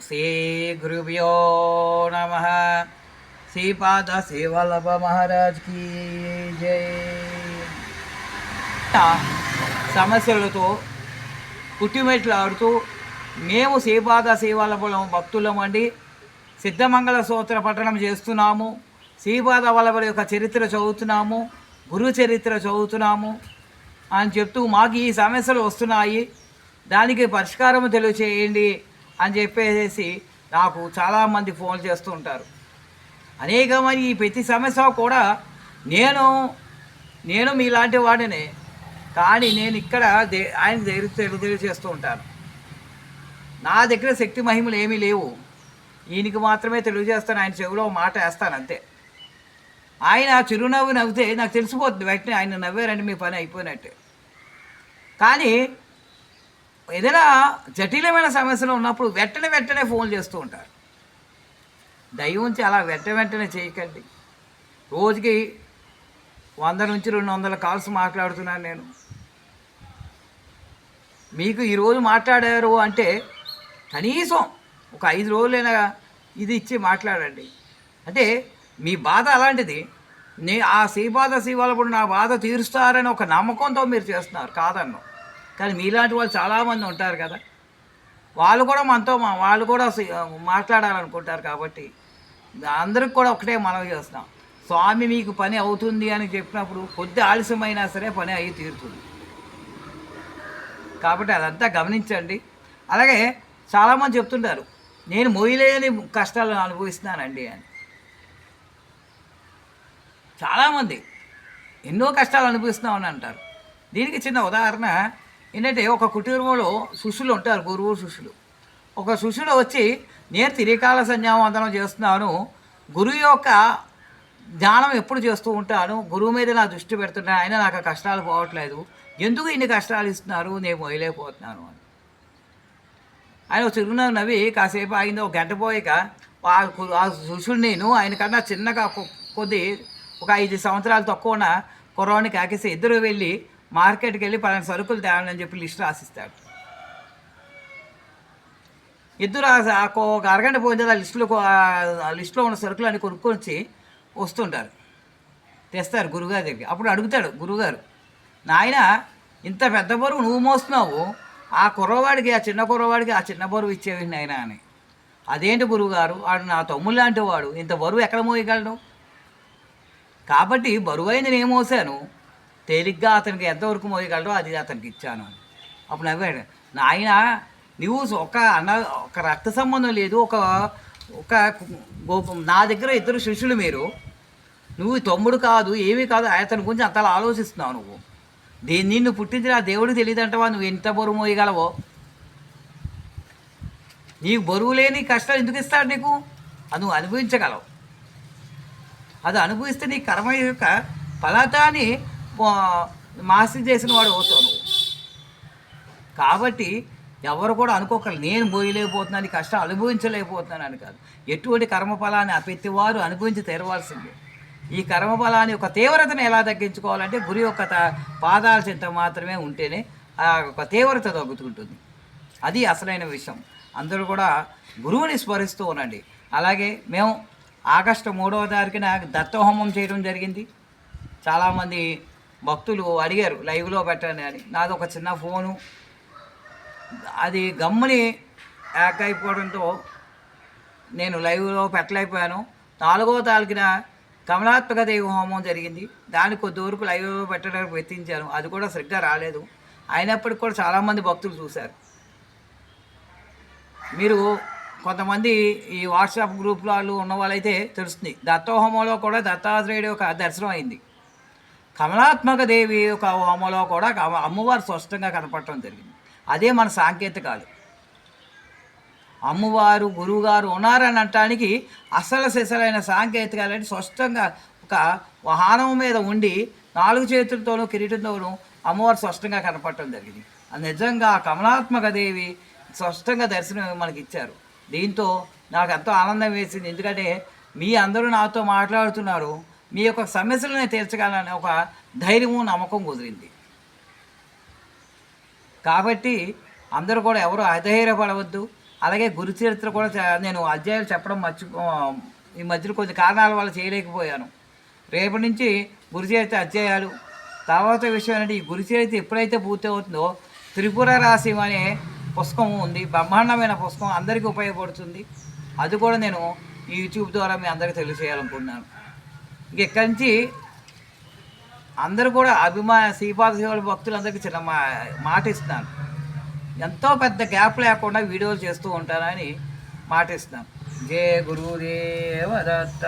శ్రీ గురుభ్యో నమ. శ్రీపాద శ్రీవల్లభ మహారాజ్కి జై. సమస్యలతో పుట్టిమెట్లు ఆడుతూ మేము శ్రీపాద శ్రీవల్లభులం భక్తులమండి, సిద్ధమంగళ సూత్ర పఠనం చేస్తున్నాము, శ్రీపాద వల్లభుల యొక్క చరిత్ర చదువుతున్నాము, గురు చరిత్ర చదువుతున్నాము అని చెప్తూ మాకు ఈ సమస్యలు వస్తున్నాయి, దానికి పరిష్కారం తెలియచేయండి అని చెప్పేసి నాకు చాలామంది ఫోన్ చేస్తూ ఉంటారు. అనేకమంది ఈ ప్రతి సమస్య కూడా నేను మీలాంటి వాడినే, కానీ నేను ఇక్కడ ఆయన తెలియజేస్తూ ఉంటాను. నా దగ్గర శక్తి మహిమలు ఏమీ లేవు, ఈయనకి మాత్రమే తెలియజేస్తాను. ఆయన చెవిలో మాట వేస్తాను అంతే. ఆయన చిరునవ్వు నవ్వితే నాకు తెలిసిపోతుంది వెంటనే ఆయన నవ్వారంటే మీ పని అయిపోయినట్టే. కానీ ఏదైనా జటిలమైన సమస్యలు ఉన్నప్పుడు వెంటనే ఫోన్ చేస్తూ ఉంటారు. దయవుంచి అలా వెంటనే చేయకండి. రోజుకి 100 నుంచి 200 కాల్స్ మాట్లాడుతున్నాను నేను. మీకు ఈరోజు మాట్లాడారు అంటే కనీసం ఒక 5 రోజులైనా ఇది ఇచ్చి మాట్లాడండి. అంటే మీ బాధ అలాంటిది, ఆ శ్రీవల్లభుడు నా బాధ తీరుస్తారని ఒక నమ్మకంతో మీరు చేస్తున్నారు, కాదన్ను. కానీ మీలాంటి వాళ్ళు చాలామంది ఉంటారు కదా, వాళ్ళు కూడా వాళ్ళు కూడా మాట్లాడాలనుకుంటారు. కాబట్టి అందరికి కూడా ఒకటే మనవి చేస్తున్నాం, స్వామి మీకు పని అవుతుంది అని చెప్పినప్పుడు కొద్ది ఆలస్యమైనా సరే పని అయ్యి తీరుతుంది. కాబట్టి అదంతా గమనించండి. అలాగే చాలామంది చెప్తుంటారు నేను మోయలేని కష్టాలను అనుభవిస్తున్నానండి అని. చాలామంది ఎన్నో కష్టాలు అనుభవిస్తున్నామని అంటారు. దీనికి చిన్న ఉదాహరణ ఏంటంటే, ఒక కుటుంబంలో శిష్యులు ఉంటారు, గురువు శిష్యులు. ఒక శిష్యుడు వచ్చి నేను త్రికాల సంధ్యావందనం చేస్తున్నాను, గురువు యొక్క ధ్యానం ఎప్పుడు చేస్తూ ఉంటాను, గురువు మీద నా దృష్టి పెడుతున్నాను, అయినా నాకు కష్టాలు పోవట్లేదు, ఎందుకు ఇన్ని కష్టాలు ఇస్తున్నారు, నేను మొయ్యలేకపోతున్నాను అని. ఆయన చిరునవ్వు నవ్వి కాసేపు ఆగింది. ఒక గంట పోయాక ఆ శిష్యుడు నేను ఆయన కన్నా చిన్నగా ఒక 5 సంవత్సరాలు తక్కువ ఉన్న కుర్రాడిని కాకేసి ఇద్దరు వెళ్ళి మార్కెట్కి వెళ్ళి 10 సరుకులు తేవాలని చెప్పి లిస్ట్ రాసిస్తాడు. ఇద్దరు ఒక అరగంట పోయిన ఆ లిస్టులో ఉన్న సరుకులు అన్ని కొనుక్కొచ్చి వస్తుంటారు, తెస్తారు గురువుగారి దగ్గరికి. అప్పుడు అడుగుతాడు గురువుగారు, నాయన ఇంత పెద్ద బరువు నువ్వు మోస్తున్నావు, ఆ కుర్రవాడికి ఆ చిన్న బరువు ఇచ్చేవి నాయన అని. అదేంటి గురువుగారు, వాడు నా తమ్ముడు లాంటి వాడు, ఇంత బరువు ఎక్కడ మోయగలడు, కాబట్టి బరువైంది నేను మోసాను, తేలిగ్గా అతనికి ఎంతవరకు మోయగలడో అది అతనికి ఇచ్చాను అని. అప్పుడు నవ్వాడు, నాయన నువ్వు ఒక రక్త సంబంధం లేదు, నా దగ్గర ఇద్దరు శిష్యులు మీరు, నువ్వు తమ్ముడు కాదు ఏమీ కాదు, అతని గురించి అంతలా ఆలోచిస్తున్నావు. నువ్వు నిన్ను పుట్టించిన దేవుడికి తెలియదంటవా నువ్వు ఎంత బరువు మోయగలవో, నీకు బరువు లేని కష్టాలు ఎందుకు ఇస్తాడు నీకు, అది నువ్వు అనుభవించగలవు, అది అనుభవిస్తే నీ కర్మ యొక్క ఫలితాన్ని మాసి చేసిన వాడు అవుతావు నువ్వు. కాబట్టి ఎవరు కూడా అనుకోకరు నేను మోయలేకపోతున్నాను, కష్టం అనుభవించలేకపోతున్నాను అని కాదు. ఎటువంటి కర్మఫలాన్ని ప్రతివారు అనుభవించి తీరవలసిందే. ఈ కర్మఫలాన్ని యొక్క తీవ్రతను ఎలా తగ్గించుకోవాలంటే గురు యొక్క పాదాల చింత మాత్రమే ఉంటేనే ఆ యొక్క తీవ్రత తగ్గుతుంటుంది. అది అసలైన విషయం. అందరూ కూడా గురువుని స్మరిస్తూ ఉండండి. అలాగే మేము ఆగస్టు 3వ తారీఖున దత్తహోమం చేయడం జరిగింది. చాలామంది భక్తులు అడిగారు లైవ్లో పెట్టండి అని. నాది ఒక చిన్న ఫోను, అది గమ్ముని హ్యాక్ అయిపోవడంతో నేను లైవ్లో పెట్టలేకపోయాను. 4వ తారీఖున కమలాత్మక దేవి హోమం జరిగింది, దానికి కొద్ది వరకు లైవ్లో పెట్టడానికి ప్రయత్నించాను, అది కూడా సరిగ్గా రాలేదు. అయినప్పటికీ కూడా చాలామంది భక్తులు చూశారు. మీరు కొంతమంది ఈ వాట్సాప్ గ్రూప్లో వాళ్ళు ఉన్న వాళ్ళైతే తెలుస్తుంది, దత్తహోమంలో కూడా దత్తాత్రేయుడు యొక్క దర్శనం అయింది. కమలాత్మక దేవి యొక్క హోమంలో కూడా అమ్మవారు స్పష్టంగా కనపడటం జరిగింది. అదే మన సాంకేతికాలు. అమ్మవారు గురువుగారు ఉన్నారని అనటానికి అసలు సిసలైన సాంకేతికాలంటే స్పష్టంగా ఒక వాహనం మీద ఉండి 4 చేతులతోనూ కిరీటంతోనూ అమ్మవారు స్పష్టంగా కనపడటం జరిగింది. నిజంగా కమలాత్మక దేవి స్పష్టంగా దర్శనం మనకి ఇచ్చారు. దీంతో నాకు ఎంతో ఆనందం వేసింది. ఎందుకంటే మీ అందరూ నాతో మాట్లాడుతున్నారు, మీ యొక్క సమస్యలను తీర్చగలనే ఒక ధైర్యము నమ్మకం కుదిరింది. కాబట్టి అందరూ కూడా ఎవరు అధైర్యపడవద్దు. అలాగే గురు చరిత్ర కూడా నేను అధ్యాయాలు చెప్పడం ఈ మధ్యలో కొన్ని కారణాల వల్ల చేయలేకపోయాను. రేపటి నుంచి గురు చరిత్ర అధ్యాయాలు. తర్వాత విషయం ఏంటంటే, ఈ గురు చరిత్ర ఎప్పుడైతే పూర్తి అవుతుందో త్రిపుర రాశి అనే పుస్తకం ఉంది, బ్రహ్మాండమైన పుస్తకం, అందరికీ ఉపయోగపడుతుంది. అది కూడా నేను ఈ యూట్యూబ్ ద్వారా మీ అందరికీ తెలియజేయాలనుకుంటున్నాను. ఇంక ఇక్కడి నుంచి అందరూ కూడా శ్రీపాద శివుల భక్తులందరికీ చిన్న మాట ఇస్తున్నాను. ఎంతో పెద్ద గ్యాప్ లేకుండా వీడియోలు చేస్తూ ఉంటానని మాట ఇస్తున్నాను. జయ గురుదేవ దత్త.